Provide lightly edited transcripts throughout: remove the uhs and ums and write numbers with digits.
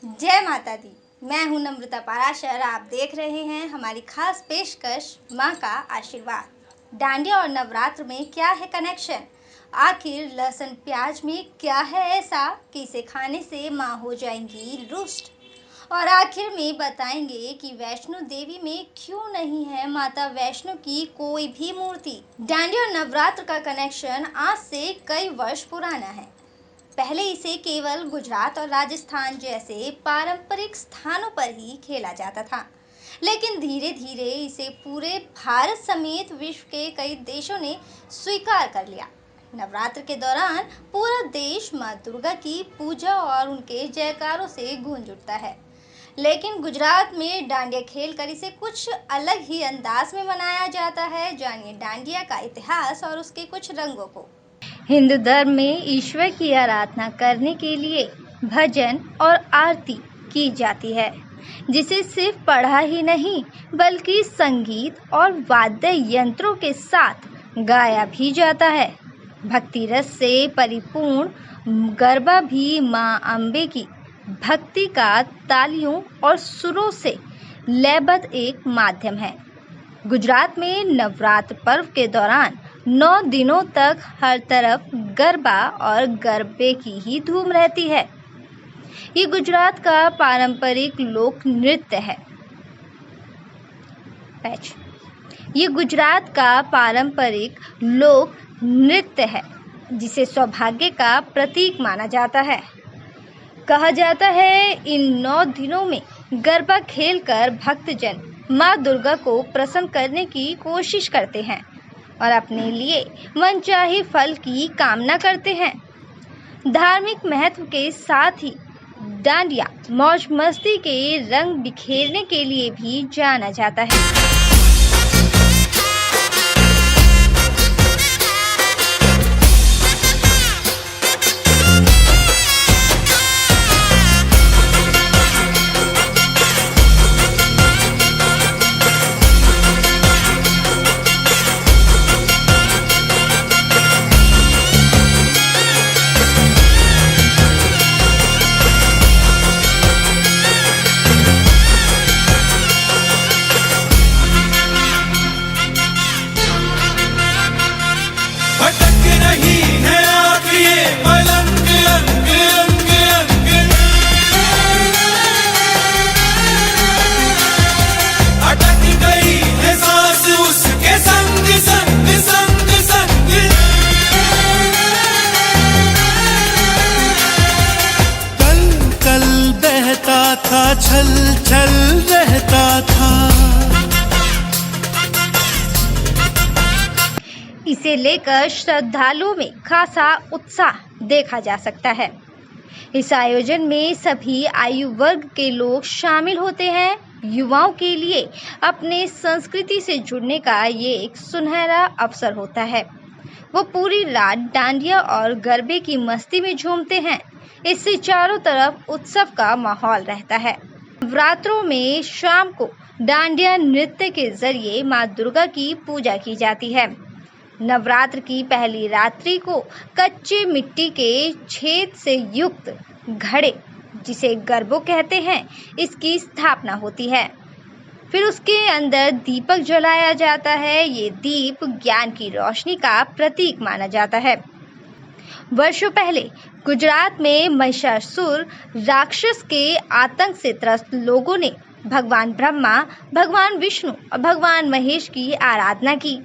जय माता दी। मैं हूं नम्रता पाराशर। आप देख रहे हैं हमारी खास पेशकश माँ का आशीर्वाद। डांडिया और नवरात्र में क्या है कनेक्शन? आखिर लहसुन प्याज में क्या है ऐसा कि इसे खाने से माँ हो जाएंगी रुष्ट? और आखिर में बताएंगे कि वैष्णो देवी में क्यों नहीं है माता वैष्णो की कोई भी मूर्ति। डांडिया और नवरात्र का कनेक्शन आज से कई वर्ष पुराना है। पहले इसे केवल गुजरात और राजस्थान जैसे पारंपरिक स्थानों पर ही खेला जाता था, लेकिन धीरे धीरे इसे पूरे भारत समेत विश्व के कई देशों ने स्वीकार कर लिया। नवरात्र के दौरान पूरा देश माँ दुर्गा की पूजा और उनके जयकारों से गूंज उठता है, लेकिन गुजरात में डांडिया खेलकर इसे कुछ अलग ही अंदाज में मनाया जाता है। जानिए डांडिया का इतिहास और उसके कुछ रंगों को। हिंदू धर्म में ईश्वर की आराधना करने के लिए भजन और आरती की जाती है, जिसे सिर्फ पढ़ा ही नहीं बल्कि संगीत और वाद्य यंत्रों के साथ गाया भी जाता है। भक्ति रस से परिपूर्ण गरबा भी मां अम्बे की भक्ति का तालियों और सुरों से लयबद्ध एक माध्यम है। गुजरात में नवरात्र पर्व के दौरान 9 दिनों तक हर तरफ गरबा और गरबे की ही धूम रहती है। ये गुजरात का पारंपरिक लोक नृत्य है। ये गुजरात का पारंपरिक लोक नृत्य है, जिसे सौभाग्य का प्रतीक माना जाता है। कहा जाता है इन 9 दिनों में गरबा खेलकर भक्तजन माँ दुर्गा को प्रसन्न करने की कोशिश करते हैं और अपने लिए मनचाहे फल की कामना करते हैं। धार्मिक महत्व के साथ ही डांडिया मौज मस्ती के रंग बिखेरने के लिए भी जाना जाता है। छल छल रहता था। इसे लेकर श्रद्धालुओं में खासा उत्साह देखा जा सकता है। इस आयोजन में सभी आयु वर्ग के लोग शामिल होते हैं। युवाओं के लिए अपने संस्कृति से जुड़ने का ये एक सुनहरा अवसर होता है। वो पूरी रात डांडिया और गरबे की मस्ती में झूमते हैं। इससे चारों तरफ उत्सव का माहौल रहता है। नवरात्रों में शाम को डांडिया नृत्य के जरिए माँ दुर्गा की पूजा की जाती है। नवरात्र की पहली रात्रि को कच्चे मिट्टी के छेद से युक्त घड़े, जिसे गरबो कहते हैं, इसकी स्थापना होती है। फिर उसके अंदर दीपक जलाया जाता है। ये दीप ज्ञान की रोशनी का प्रतीक माना जाता है। वर्षों पहले गुजरात में महिषासुर राक्षस के आतंक से त्रस्त लोगों ने भगवान ब्रह्मा, भगवान विष्णु और भगवान महेश की आराधना की।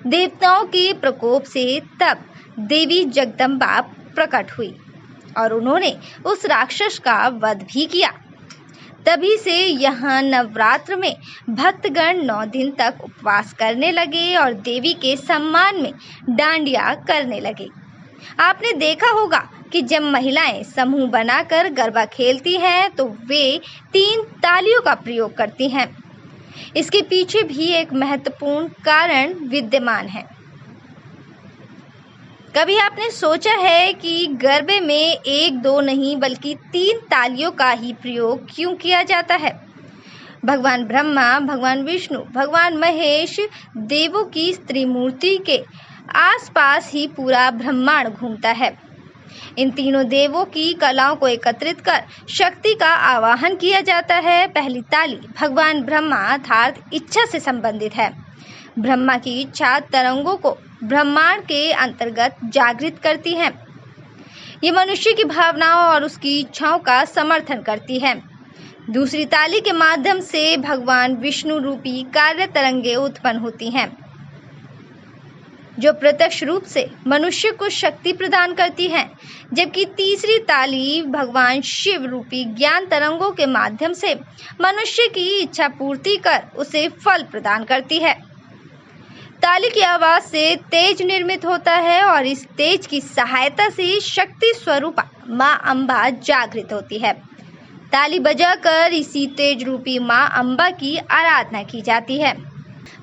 देवताओं के प्रकोप से तब देवी जगदम्बा प्रकट हुई और उन्होंने उस राक्षस का वध भी किया। तभी से यहाँ नवरात्र में भक्तगण 9 दिन तक उपवास करने लगे और देवी के सम्मान में डांडिया करने लगे। आपने देखा होगा कि जब महिलाएं समूह बनाकर गरबा खेलती हैं तो वे 3 तालियों का प्रयोग करती हैं। इसके पीछे भी एक महत्वपूर्ण कारण विद्यमान है। कभी आपने सोचा है कि गरबे में 1-2 नहीं बल्कि 3 तालियों का ही प्रयोग क्यों किया जाता है? भगवान ब्रह्मा, भगवान विष्णु, भगवान महेश देवों की स्त्री मूर्ति के आसपास ही पूरा ब्रह्मांड घूमता है। इन तीनों देवों की कलाओं को एकत्रित कर शक्ति का आवाहन किया जाता है। पहली ताली भगवान ब्रह्मा अर्थात इच्छा से संबंधित है। ब्रह्मा की इच्छा तरंगों को ब्रह्मांड के अंतर्गत जागृत करती है। ये मनुष्य की भावनाओं और उसकी इच्छाओं का समर्थन करती है। दूसरी ताली के माध्यम से भगवान विष्णु रूपी कार्य तरंगे उत्पन्न होती हैं, जो प्रत्यक्ष रूप से मनुष्य को शक्ति प्रदान करती हैं, जबकि तीसरी ताली भगवान शिव रूपी ज्ञान तरंगों के माध्यम से मनुष्य की इच्छा पूर्ति कर उसे फल प्रदान करती है। ताली की आवाज से तेज निर्मित होता है और इस तेज की सहायता से शक्ति स्वरूपा माँ अम्बा जागृत होती है। ताली बजाकर इसी तेज रूपी माँ अम्बा की आराधना की जाती है।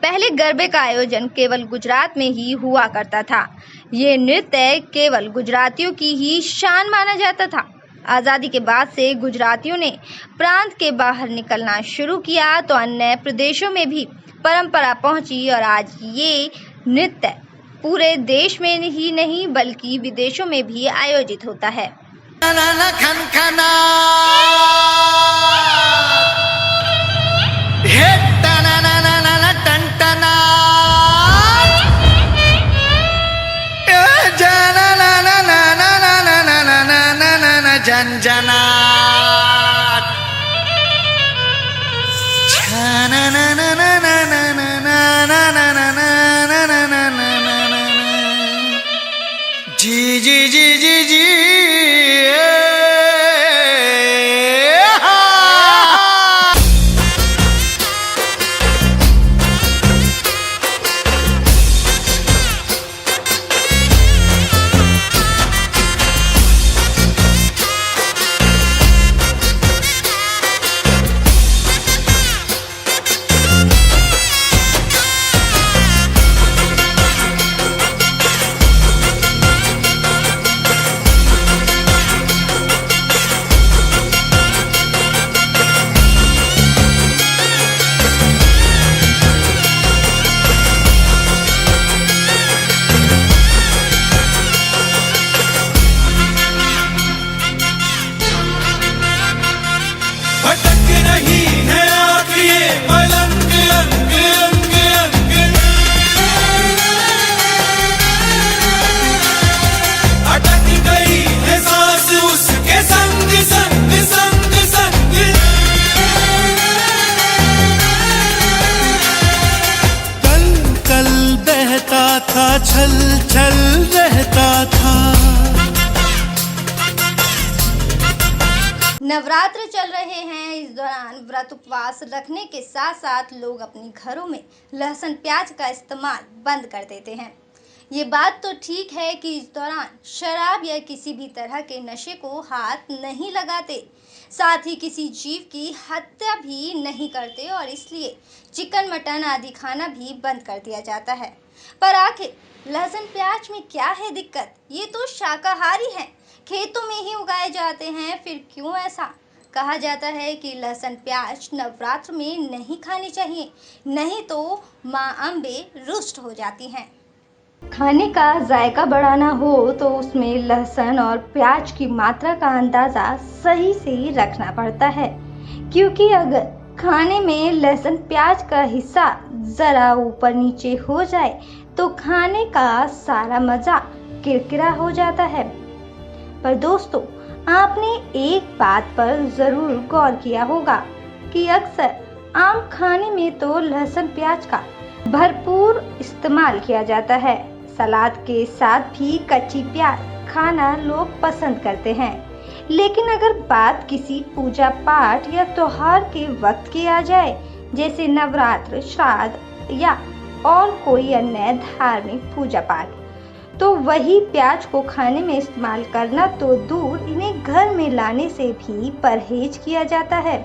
पहले गरबे का आयोजन केवल गुजरात में ही हुआ करता था। ये नृत्य केवल गुजरातियों की ही शान माना जाता था। आज़ादी के बाद से गुजरातियों ने प्रांत के बाहर निकलना शुरू किया तो अन्य प्रदेशों में भी परंपरा पहुंची और आज ये नृत्य पूरे देश में ही नहीं बल्कि विदेशों में भी आयोजित होता है। जी जी जी जी जी था छल छल रहता था। नवरात्र चल रहे हैं। इस दौरान व्रत उपवास रखने के साथ साथ लोग अपने घरों में लहसुन प्याज का इस्तेमाल बंद कर देते हैं। ये बात तो ठीक है कि इस दौरान शराब या किसी भी तरह के नशे को हाथ नहीं लगाते, साथ ही किसी जीव की हत्या भी नहीं करते और इसलिए चिकन मटन आदि खाना भी बंद कर दिया जाता है। पर आखिर लहसुन प्याज में क्या है दिक्कत? ये तो शाकाहारी हैं, खेतों में ही उगाए जाते हैं, फिर क्यों ऐसा? कहा जाता है कि लहसुन प्याज नवरात्र में नहीं खानी चाहिए, नहीं तो माँ अम्बे रुष्ट हो जाती हैं। खाने का जायका बढ़ाना हो तो उसमें लहसुन और प्याज की मात्रा का अंदाज़ा सही से ही रखना पड़ता है, क्योंकि अगर खाने में लहसुन प्याज का हिस्सा ज़रा ऊपर नीचे हो जाए तो खाने का सारा मज़ा किरकिरा हो जाता है। पर दोस्तों, आपने एक बात पर ज़रूर गौर किया होगा कि अक्सर आम खाने में तो लहसुन प्याज का भरपूर इस्तेमाल किया जाता है। सलाद के साथ भी कच्ची प्याज खाना लोग पसंद करते हैं, लेकिन अगर बात किसी पूजा पाठ या त्योहार के वक्त की आ जाए, जैसे नवरात्र, श्राद्ध या और कोई अन्य धार्मिक पूजा पाठ, तो वही प्याज को खाने में इस्तेमाल करना तो दूर, इन्हें घर में लाने से भी परहेज किया जाता है।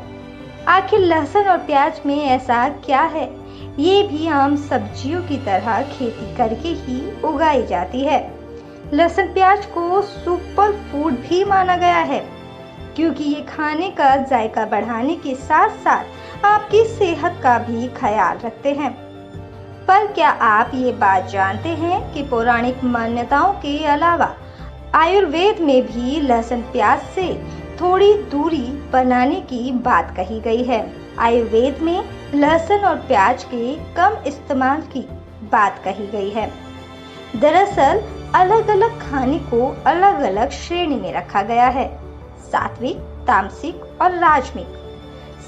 आखिर लहसुन और प्याज में ऐसा क्या है? ये भी आम सब्जियों की तरह खेती करके ही उगाई जाती है। लहसुन प्याज को सुपर फूड भी माना गया है, क्योंकि ये खाने का जायका बढ़ाने के साथ साथ आपकी सेहत का भी ख्याल रखते हैं। पर क्या आप ये बात जानते हैं कि पौराणिक मान्यताओं के अलावा आयुर्वेद में भी लहसुन प्याज से थोड़ी दूरी बनाने की बात कही गई है। आयुर्वेद में लहसुन और प्याज के कम इस्तेमाल की बात कही गई है। दरअसल अलग अलग खाने को अलग अलग श्रेणी में रखा गया है, सात्विक, तामसिक और राजसिक।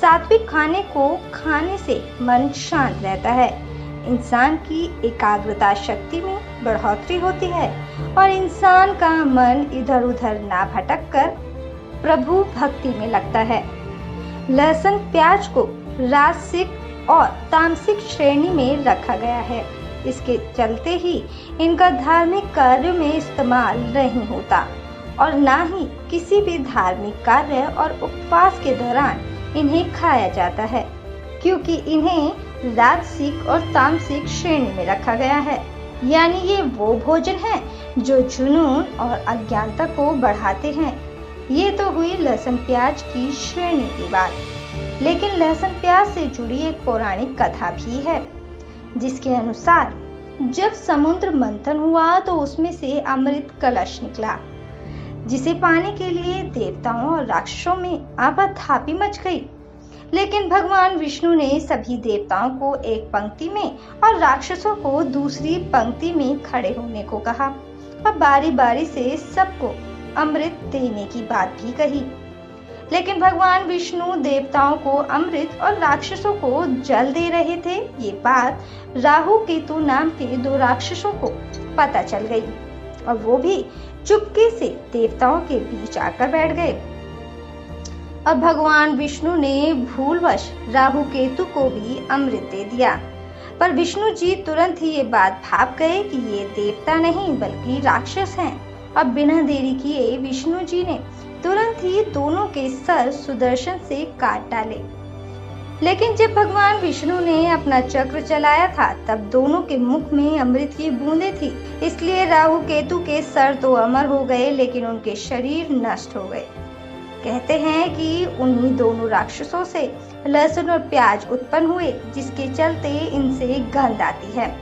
सात्विक खाने को खाने से मन शांत रहता है, इंसान की एकाग्रता शक्ति में बढ़ोतरी होती है और इंसान का मन इधर उधर ना भटक कर प्रभु भक्ति में लगता है। लहसुन प्याज को राजसिक और तामसिक श्रेणी में रखा गया है। इसके चलते ही इनका धार्मिक कार्यों में इस्तेमाल नहीं होता और ना ही किसी भी धार्मिक कार्य और उपवास के दौरान इन्हें खाया जाता है, क्योंकि इन्हें राजसिक और तामसिक श्रेणी में रखा गया है। यानी ये वो भोजन है जो जुनून और अज्ञानता को बढ़ाते हैं। ये तो हुई लहसुन प्याज की श्रेणी की बात। लेकिन लहसुन प्याज से जुड़ी एक पौराणिक कथा भी है, जिसके अनुसार जब समुद्र मंथन हुआ तो उसमें से अमृत कलश निकला, जिसे पाने के लिए देवताओं और राक्षसों में आपाधापी मच गई। लेकिन भगवान विष्णु ने सभी देवताओं को एक पंक्ति में और राक्षसों को दूसरी पंक्ति में खड़े होने को कहा और बारी बारी से सबको अमृत देने की बात भी कही। लेकिन भगवान विष्णु देवताओं को अमृत और राक्षसों को जल दे रहे थे। ये बात राहु केतु नाम के दो राक्षसों को पता चल गई और वो भी चुपके से देवताओं के बीच आकर बैठ गए। अब भगवान विष्णु ने भूलवश राहु केतु को भी अमृत दे दिया, पर विष्णु जी तुरंत ही ये बात भाप गए कि ये देवता नहीं बल्कि राक्षस हैं। अब बिना देरी किए विष्णु जी ने तुरंत ही दोनों के सर सुदर्शन से काट डाले। लेकिन जब भगवान विष्णु ने अपना चक्र चलाया था तब दोनों के मुख में अमृत की बूंदें थी, इसलिए राहु केतु के सर तो अमर हो गए लेकिन उनके शरीर नष्ट हो गए। कहते हैं कि उन्हीं दोनों राक्षसों से लहसुन और प्याज उत्पन्न हुए, जिसके चलते इनसे गंध आती है।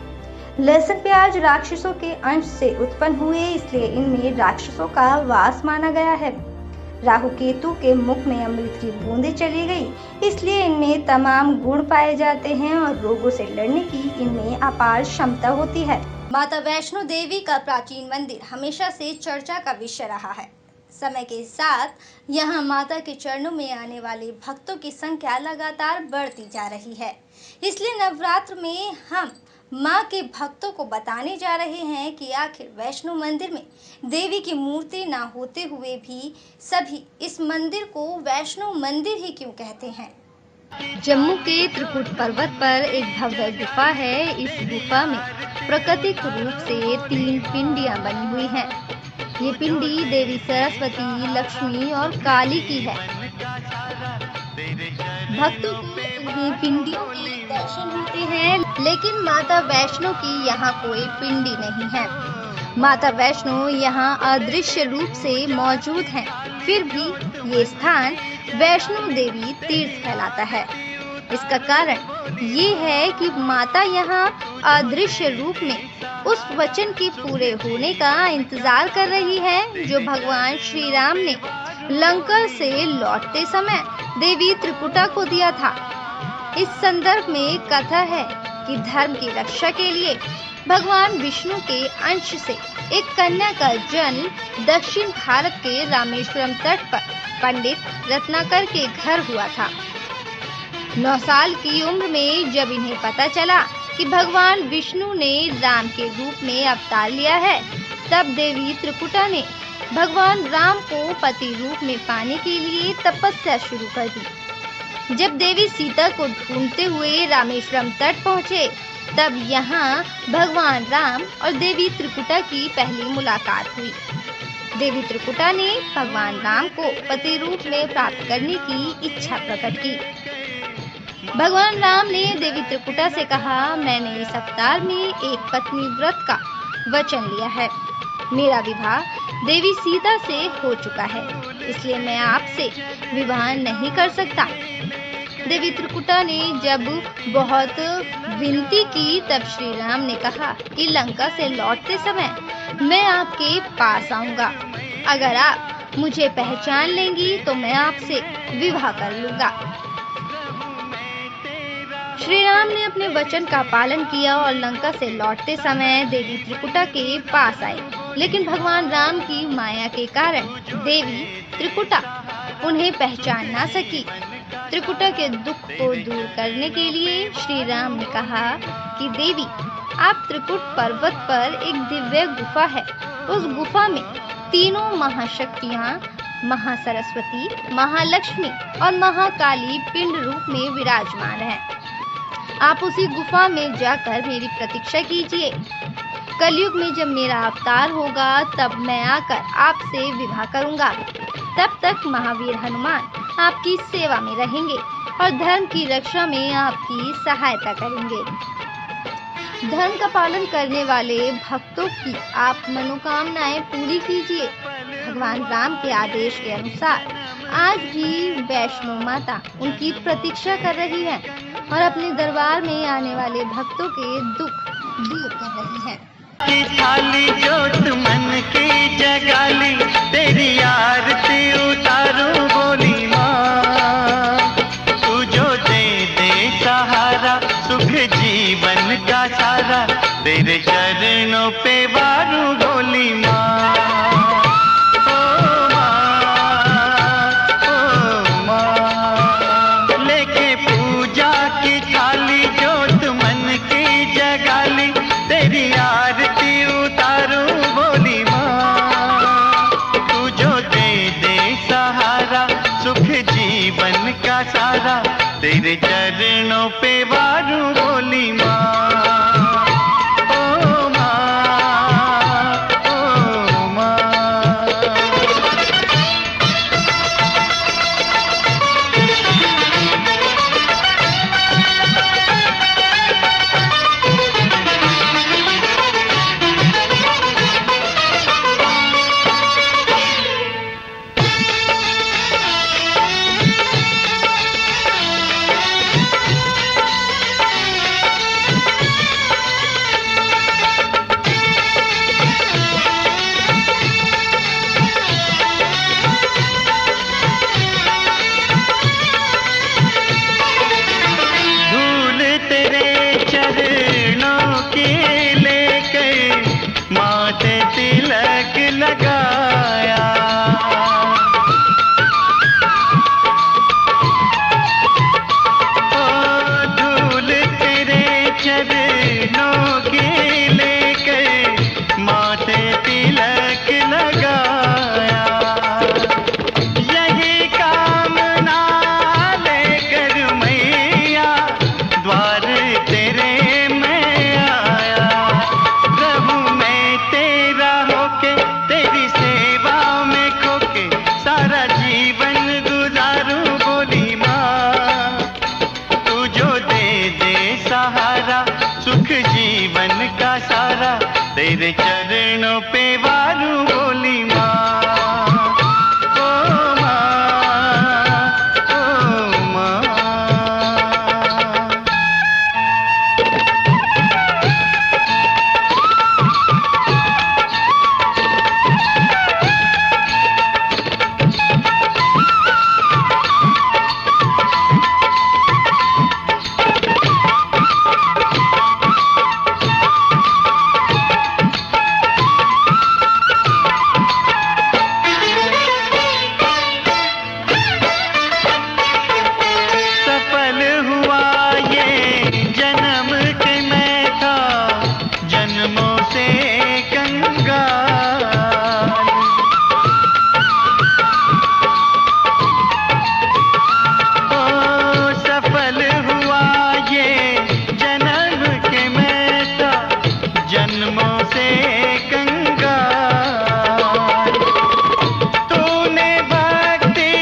लहसुन प्याज राक्षसों के अंश से उत्पन्न हुए, इसलिए इनमें राक्षसों का वास माना गया है। राहु केतु के मुख में अमृत की बूंदें चली गई, इसलिए इनमें तमाम गुण पाए जाते हैं और रोगों से लड़ने की इनमें अपार क्षमता होती है। माता वैष्णो देवी का प्राचीन मंदिर हमेशा से चर्चा का विषय रहा है। समय के साथ यहाँ माता के चरणों में आने वाले भक्तों की संख्या लगातार बढ़ती जा रही है। इसलिए नवरात्र में हम माँ के भक्तों को बताने जा रहे हैं कि आखिर वैष्णो मंदिर में देवी की मूर्ति ना होते हुए भी सभी इस मंदिर को वैष्णो मंदिर ही क्यों कहते हैं। जम्मू के त्रिकुट पर्वत पर एक भव्य गुफा है। इस गुफा में प्राकृतिक रूप से 3 पिंडियां बनी हुई हैं। ये पिंडी देवी सरस्वती, लक्ष्मी और काली की है। भक्तों को इन्हीं पिंडियों के दर्शन होते हैं, लेकिन माता वैष्णो की यहाँ कोई पिंडी नहीं है। माता वैष्णो यहाँ अदृश्य रूप से मौजूद हैं, फिर भी ये स्थान वैष्णो देवी तीर्थ कहलाता है। इसका कारण ये है कि माता यहाँ अदृश्य रूप में उस वचन के पूरे होने का इंतजार कर रही है जो भगवान श्री राम ने लंका से लौटते समय देवी त्रिपुटा को दिया था। इस संदर्भ में कथा है कि धर्म की रक्षा के लिए भगवान विष्णु के अंश से एक कन्या का जन्म दक्षिण भारत के रामेश्वरम तट पर पंडित रत्नाकर के घर हुआ था। 9 साल की उम्र में जब इन्हें पता चला कि भगवान विष्णु ने राम के रूप में अवतार लिया है, तब देवी त्रिपुटा ने भगवान राम को पति रूप में पाने के लिए तपस्या शुरू कर दी। जब देवी सीता को ढूंढते हुए रामेश्वरम तट पहुँचे, तब यहाँ भगवान राम और देवी त्रिपुटा की पहली मुलाकात हुई। देवी त्रिपुटा ने भगवान राम को पति रूप में प्राप्त करने की इच्छा प्रकट की। भगवान राम ने देवी त्रिपुटा से कहा, मैंने इस अवतार में एक पत्नी व्रत का वचन लिया है। मेरा विवाह देवी सीता से हो चुका है, इसलिए मैं आपसे विवाह नहीं कर सकता। देवी त्रिपुटा ने जब बहुत विनती की, तब श्री राम ने कहा कि लंका से लौटते समय मैं आपके पास आऊंगा अगर आप मुझे पहचान लेंगी तो मैं आपसे विवाह कर लूंगा। श्री राम ने अपने वचन का पालन किया और लंका से लौटते समय देवी त्रिकुटा के पास आए, लेकिन भगवान राम की माया के कारण देवी त्रिकुटा उन्हें पहचान ना सकी। त्रिकुटा के दुख को दूर करने के लिए श्री राम ने कहा कि देवी, आप त्रिकुट पर्वत पर एक दिव्य गुफा है। उस गुफा में तीनों महाशक्तियां महासरस्वती, महालक्ष्मी और महाकाली पिंड रूप में विराजमान हैं। आप उसी गुफा में जाकर मेरी प्रतीक्षा कीजिए। कलयुग में जब मेरा अवतार होगा तब मैं आकर आपसे विवाह करूंगा। तब तक महावीर हनुमान आपकी सेवा में रहेंगे और धर्म की रक्षा में आपकी सहायता करेंगे। धर्म का पालन करने वाले भक्तों की आप मनोकामनाएं पूरी कीजिए। भगवान राम के आदेश के अनुसार आज भी वैष्णो माता उनकी प्रतीक्षा कर रही है और अपने दरबार में आने वाले भक्तों के दुख दूर कर रही है। थाली जोत मन की जगाली, तेरी आरती उतारूं बोली माँ। तू जो दे सहारा, सुख जीवन का सारा, तेरे चरणों पे वारूं बोली माँ। लेके पूजा की थाली जोत मन की जगाली, तेरी आरती उतारूं बोली माँ। तू जो दे सहारा, सुख जीवन का सारा, तेरे चरणों पे वारूं बोली माँ। ओ माँ, ओ माँ। तिलक लगाया, ओ धूल तेरे चरणों की लेकर माथे तिलक लगाया। यही कामना लेकर मैया द्वार तेरे में आया। प्रभु मैं तेरा होके, तेरी सेवा में खोके, सारा जीवन गुजारूं बोली माँ। तू जो दे सहारा, सुख जीवन का सारा, तेरे चरणों पे वारूं बोली माँ। ओ माँ, ओ माँ। सफल हुआ ये जन्म के मैं था जन्मों से कंगाल। ओ सफल हुआ ये जन्म के मैं था जन्मों से कंगाल। तूने भक्ति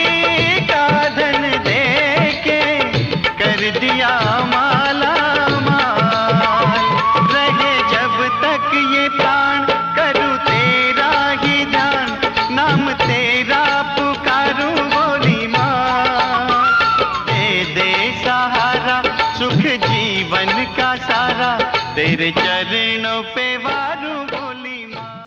का धन देके कर दिया माला माल। रहे जब तक ये प्राण, करूँ तेरा ही ध्यान, नाम तेरा पुकारूं बोली माँ। दे सहारा, सुख जीवन का सारा, तेरे चरणों पे वारूं बोली माँ।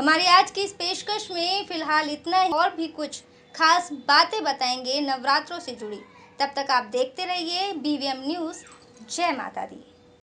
हमारी आज की इस पेशकश में फिलहाल इतना ही, और भी कुछ खास बातें बताएंगे नवरात्रों से जुड़ी। तब तक आप देखते रहिए BVM न्यूज़। जय माता दी।